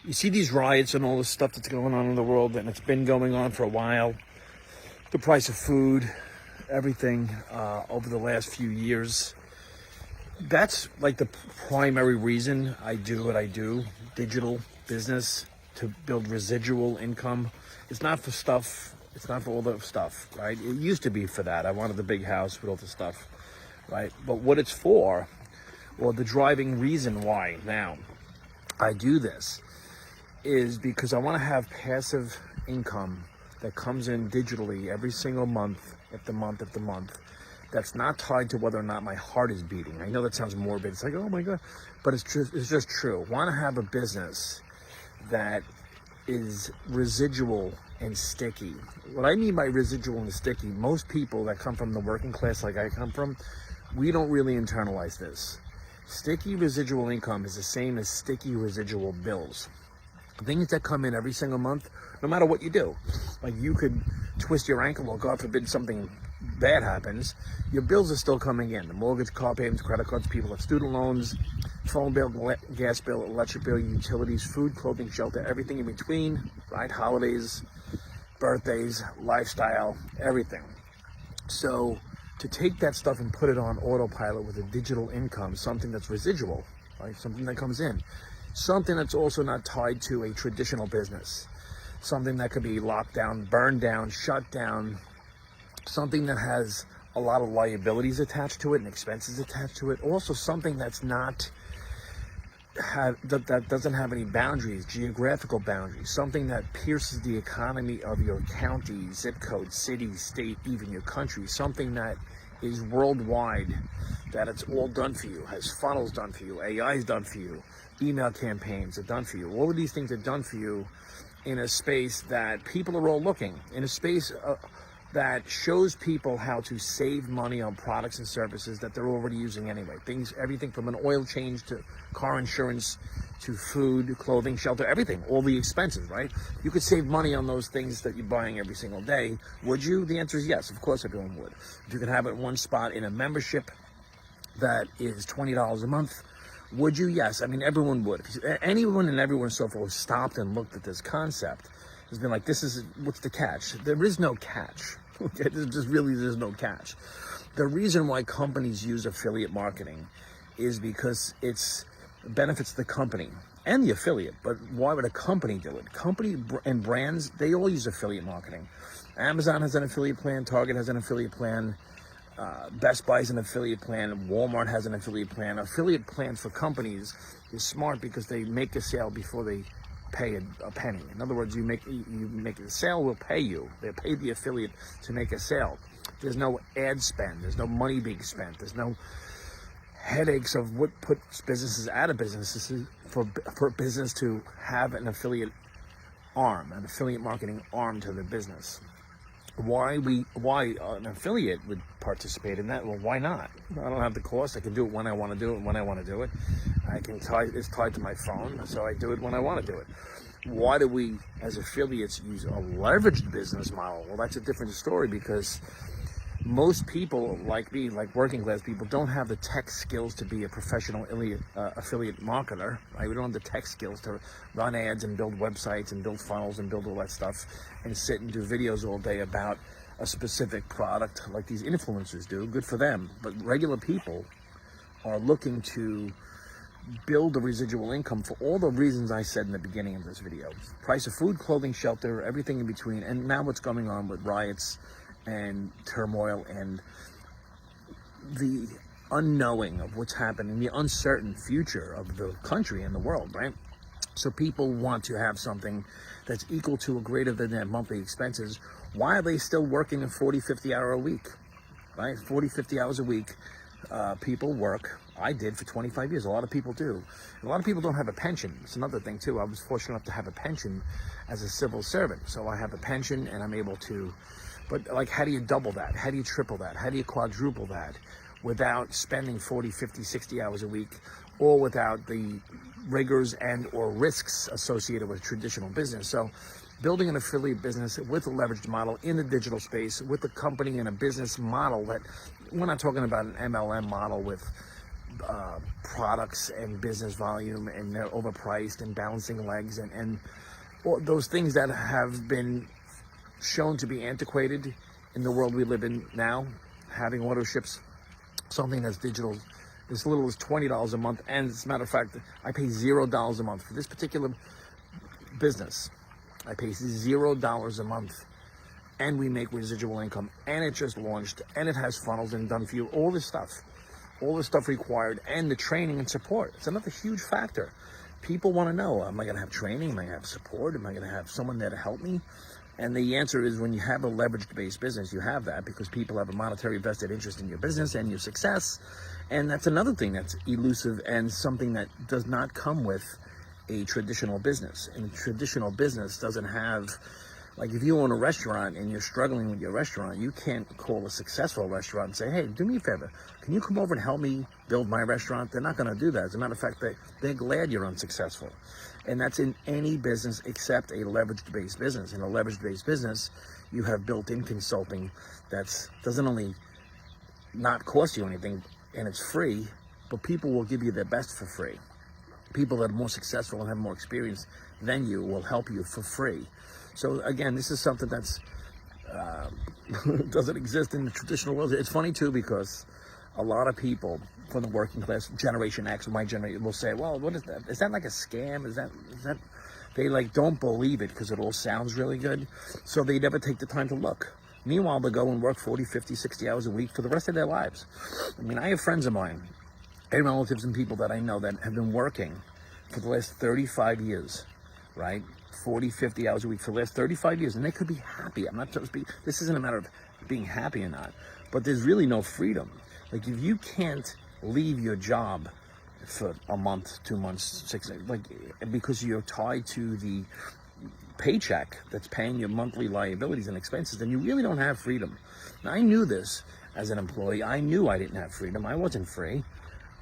You see these riots and all this stuff that's going on in the world, and it's been going on for a while. The price of food, everything over the last few years. That's like the primary reason I do what I do, digital business, to build residual income. It's not for stuff, it's not for all the stuff, right? It used to be for that. I wanted the big house with all the stuff, right? But what it's for, or the driving reason why now I do this, is because I want to have passive income that comes in digitally every single month, after month after month, that's not tied to whether or not my heart is beating. I know that sounds morbid. It's like, oh my God, but it's just true. I want to have a business that is residual and sticky. What I mean by residual and sticky, most people that come from the working class like I come from, we don't really internalize this. Sticky residual income is the same as sticky residual bills. Things that come in every single month, no matter what you do. Like you could twist your ankle, or God forbid something bad happens, your bills are still coming in. The mortgage, car payments, credit cards, people have student loans, phone bill, gas bill, electric bill, utilities, food, clothing, shelter, everything in between, right? Holidays, birthdays, lifestyle, everything. So to take that stuff and put it on autopilot with a digital income, something that's residual, right? Something that comes in. Something that's also not tied to a traditional business. Something that could be locked down, burned down, shut down. Something that has a lot of liabilities attached to it and expenses attached to it. Also something that's not that doesn't have any boundaries, geographical boundaries. Something that pierces the economy of your county, zip code, city, state, even your country. Something that is worldwide, that it's all done for you, has funnels done for you, AI is done for you, email campaigns are done for you. All of these things are done for you in a space that people are all looking, in a space that shows people how to save money on products and services that they're already using anyway. Everything from an oil change to car insurance to food, clothing, shelter, everything, all the expenses, right? You could save money on those things that you're buying every single day. Would you? The answer is yes. Of course everyone would. If you could have it in one spot in a membership that is $20 a month, would you? Yes. I mean, everyone would. Anyone and everyone so far who stopped and looked at this concept has been like, what's the catch? There is no catch. Okay, there's no catch. The reason why companies use affiliate marketing is because it benefits the company and the affiliate. But why would a company do it? Company and brands, they all use affiliate marketing. Amazon has an affiliate plan. Target has an affiliate plan. Best Buy has an affiliate plan. Walmart has an affiliate plan. Affiliate plans for companies is smart because they make a sale before they pay a penny. In other words, you make a sale, will pay you. They pay the affiliate to make a sale. There's no ad spend. There's no money being spent. There's no headaches of what puts businesses out of business. This is for business to have an affiliate arm, an affiliate marketing arm to the business. Why an affiliate would participate in that? Well, why not? I don't have the cost. I can do it when I want to do it, when I want to do it. It's tied to my phone, so I do it when I want to do it. Why do we, as affiliates, use a leveraged business model? Well, that's a different story because most people like me, like working class people, don't have the tech skills to be a professional affiliate marketer, right? We don't have the tech skills to run ads and build websites and build funnels and build all that stuff and sit and do videos all day about a specific product like these influencers do. Good for them. But regular people are looking to build a residual income for all the reasons I said in the beginning of this video. Price of food, clothing, shelter, everything in between. And now what's going on with riots and turmoil and the unknowing of what's happening, the uncertain future of the country and the world, right? So people want to have something that's equal to or greater than their monthly expenses. Why are they still working a 40, 50 hour a week, right? 40, 50 hours a week. People work. I did for 25 years. A lot of people do. A lot of people don't have a pension. It's another thing too. I was fortunate enough to have a pension as a civil servant. So I have a pension and I'm able to, but like, how do you double that? How do you triple that? How do you quadruple that without spending 40, 50, 60 hours a week, or without the rigors and or risks associated with traditional business? So building an affiliate business with a leveraged model in the digital space with a company and a business model that we're not talking about an MLM model with products and business volume, and they're overpriced and balancing legs, and all those things that have been shown to be antiquated in the world we live in now. Having auto ships, something that's digital, as little as $20 a month. And as a matter of fact, I pay $0 a month for this particular business. I pay $0 a month, and we make residual income, and it just launched, and it has funnels and done for you, all this stuff required, and the training and support. It's another huge factor. People want to know, am I going to have training? Am I going to have support? Am I going to have someone there to help me? And the answer is, when you have a leveraged-based business, you have that because people have a monetary vested interest in your business and your success. And that's another thing that's elusive and something that does not come with a traditional business. And a traditional business doesn't have, like, if you own a restaurant and you're struggling with your restaurant, you can't call a successful restaurant and say, hey, do me a favor. Can you come over and help me build my restaurant? They're not going to do that. As a matter of fact, they're glad you're unsuccessful. And that's in any business except a leveraged-based business. In a leveraged-based business, you have built-in consulting that doesn't only not cost you anything, and it's free, but people will give you their best for free. People that are more successful and have more experience than you will help you for free. So again, this is something that's doesn't exist in the traditional world. It's funny too, because a lot of people from the working class, Generation X, my generation, will say, well, what is that? Is that like a scam? Is that they like don't believe it because it all sounds really good. So they never take the time to look. Meanwhile, they go and work 40, 50, 60 hours a week for the rest of their lives. I mean, I have friends of mine, and relatives and people that I know that have been working for the last 35 years, right? 40, 50 hours a week for the last 35 years, and they could be happy. I'm not supposed to be, this isn't a matter of being happy or not, but there's really no freedom. Like, if you can't leave your job for a month, 2 months, 6, like, because you're tied to the paycheck that's paying your monthly liabilities and expenses, then you really don't have freedom. Now, I knew this as an employee. I knew I didn't have freedom. I wasn't free.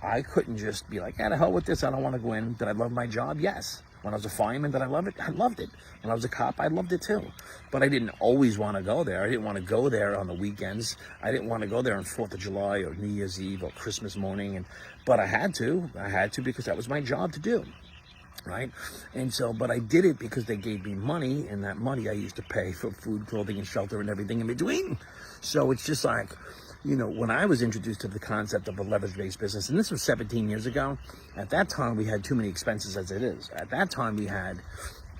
I couldn't just be like, the hell with this, I don't want to go in. Did I love my job? Yes. When I was a fireman, did I love it? I loved it. When I was a cop, I loved it too. But I didn't always want to go there. I didn't want to go there on the weekends. I didn't want to go there on 4th of July or New Year's Eve or Christmas morning. But I had to. I had to because that was my job to do. Right? And so, but I did it because they gave me money, and that money I used to pay for food, clothing, and shelter and everything in between. So it's just like, you know, when I was introduced to the concept of a leverage-based business, and this was 17 years ago, at that time we had too many expenses as it is. At that time we had,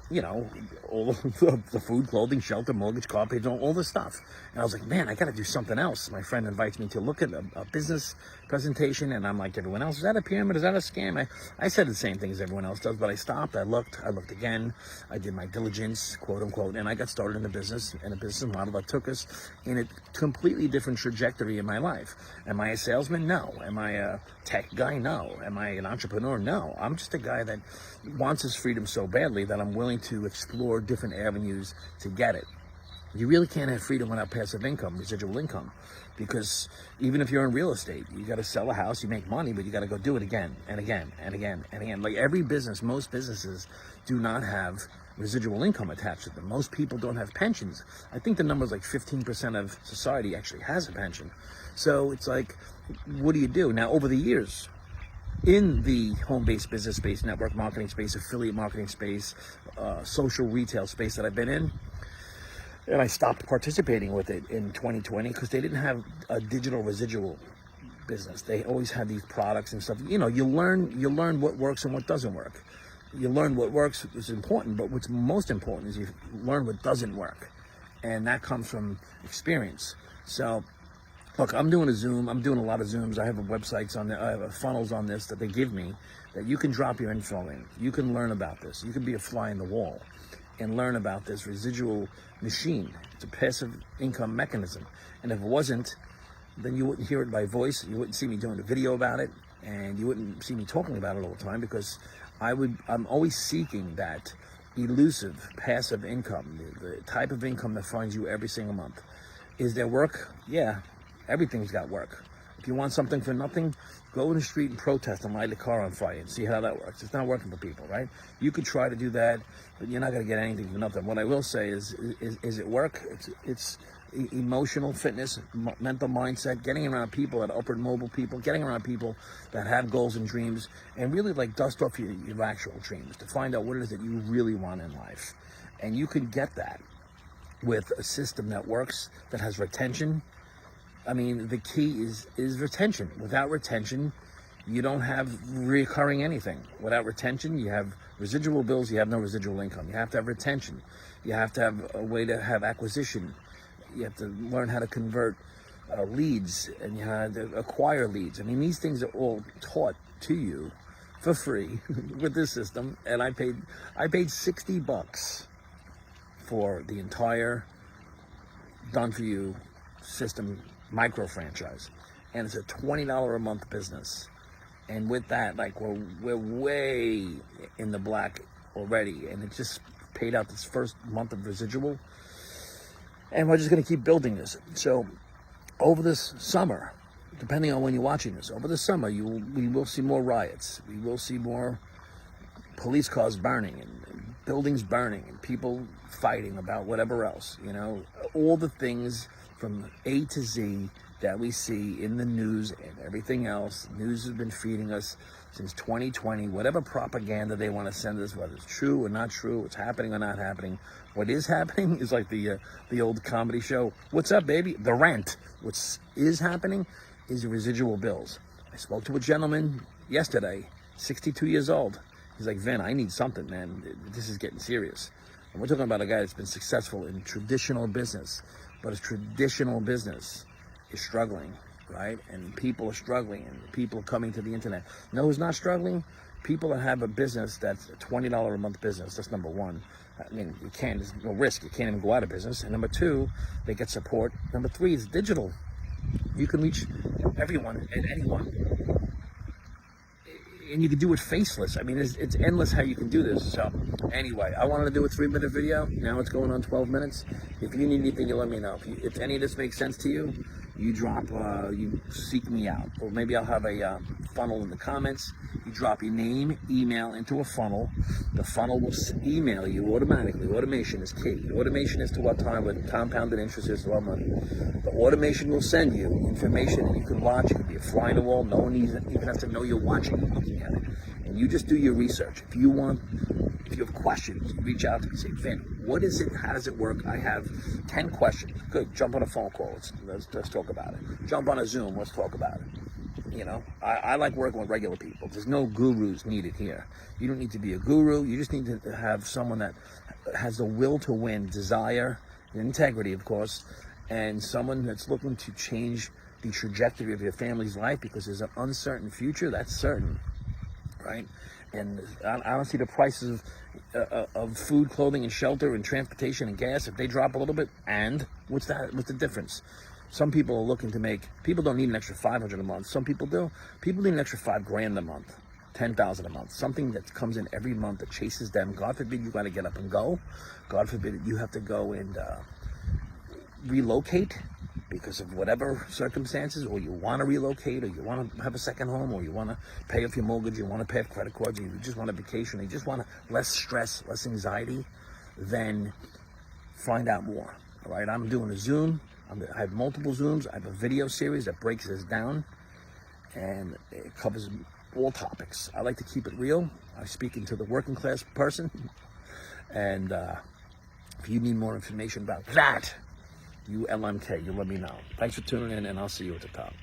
you know, all the food, clothing, shelter, mortgage, car payments, all this stuff. And I was like, man, I got to do something else. My friend invites me to look at a business presentation, and I'm like everyone else, is that a pyramid? Is that a scam? I said the same thing as everyone else does, but I stopped. I looked again. I did my diligence, quote unquote, and I got started in the business, and a business model that took us in a completely different trajectory in my life. Am I a salesman? No. Am I a tech guy? No. Am I an entrepreneur? No. I'm just a guy that wants his freedom so badly that I'm willing to explore different avenues to get it. You really can't have freedom without passive income, residual income, because even if you're in real estate, you got to sell a house, you make money, but you got to go do it again and again and again and again. Like every business, most businesses do not have residual income attached to them. Most people don't have pensions. I think the number is like 15% of society actually has a pension. So it's like, what do you do? Now, over the years, in the home-based business space, network marketing space, affiliate marketing space, social retail space that I've been in, and I stopped participating with it in 2020 because they didn't have a digital residual business. They always had these products and stuff. You know, you learn what works and what doesn't work. You learn what works is important, but what's most important is you learn what doesn't work, and that comes from experience. So, look, I'm doing a Zoom. I'm doing a lot of Zooms. I have websites on there. I have funnels on this that they give me that you can drop your info in. You can learn about this. You can be a fly in the wall and learn about this residual machine. It's a passive income mechanism. And if it wasn't, then you wouldn't hear it by voice. You wouldn't see me doing a video about it, and you wouldn't see me talking about it all the time, because I'm always seeking that elusive passive income, the type of income that finds you every single month. Is there work? Yeah, everything's got work. If you want something for nothing, go in the street and protest and light a car on fire and see how that works. It's not working for people, right? You could try to do that, but you're not going to get anything for nothing. What I will say is it work? It's emotional fitness, mental mindset, getting around people that are upward mobile people, getting around people that have goals and dreams, and really like dust off your actual dreams to find out what it is that you really want in life. And you can get that with a system that works, that has retention. I mean, the key is retention. Without retention, you don't have recurring anything. Without retention, you have residual bills, you have no residual income. You have to have retention. You have to have a way to have acquisition. You have to learn how to convert leads, and you have to acquire leads. I mean, these things are all taught to you for free with this system. And I paid $60 for the entire done for you system micro franchise, and it's a $20 a month business. And with that, like, we're way in the black already, and it just paid out this first month of residual, and we're just going to keep building this. So over this summer, depending on when you're watching this, over the summer we will see more riots. We will see more police cars burning and buildings burning and people fighting about whatever else, you know, all the things from A to Z that we see in the news and everything else. News has been feeding us since 2020, whatever propaganda they want to send us, whether it's true or not true, what's happening or not happening. What is happening is like the old comedy show, "What's up, baby?" The rent. What is happening is the residual bills. I spoke to a gentleman yesterday, 62 years old. He's like, "Vin, I need something, man. This is getting serious." And we're talking about a guy that's been successful in traditional business, but his traditional business is struggling, right? And people are struggling, and people are coming to the internet. You know who's not struggling? People that have a business that's a $20 a month business. That's number one. I mean, there's no risk. You can't even go out of business. And number two, they get support. Number three is digital. You can reach everyone and anyone. And you can do it faceless. I mean, it's endless how you can do this. So anyway, I wanted to do a 3-minute video. Now it's going on 12 minutes. If you need anything, you let me know. If any of this makes sense to you, you seek me out. Or maybe I'll have a funnel in the comments. You drop your name, email into a funnel. The funnel will email you automatically. Automation is key. Automation is to what time, what compounded interest is to our money. The automation will send you information that you can watch. It could be a fly on the wall. No one even has to know you're watching and looking at it. And you just do your research. If you have questions, reach out to me. Say, "Vin, what is it? How does it work? I have 10 questions." Good. Jump on a phone call. Let's talk about it. Jump on a Zoom. Let's talk about it. You know, I like working with regular people. There's no gurus needed here. You don't need to be a guru. You just need to have someone that has the will to win, desire, and integrity, of course, and someone that's looking to change the trajectory of your family's life, because there's an uncertain future. That's certain, right? And I don't see the prices of food, clothing, and shelter, and transportation and gas, if they drop a little bit, and what's the difference? Some people are looking to people don't need an extra $500 a month. Some people do. People need an extra $5,000 a month, $10,000 a month, something that comes in every month that chases them. God forbid you got to get up and go. God forbid you have to go and relocate because of whatever circumstances, or you want to relocate, or you want to have a second home, or you want to pay off your mortgage, you want to pay off credit cards, you just want a vacation, you just want less stress, less anxiety, then find out more. All right, I'm doing a Zoom. I have multiple Zooms. I have a video series that breaks this down, and it covers all topics. I like to keep it real. I'm speaking to the working class person, and if you need more information about that, you LMK, you let me know. Thanks for tuning in, and I'll see you at the top.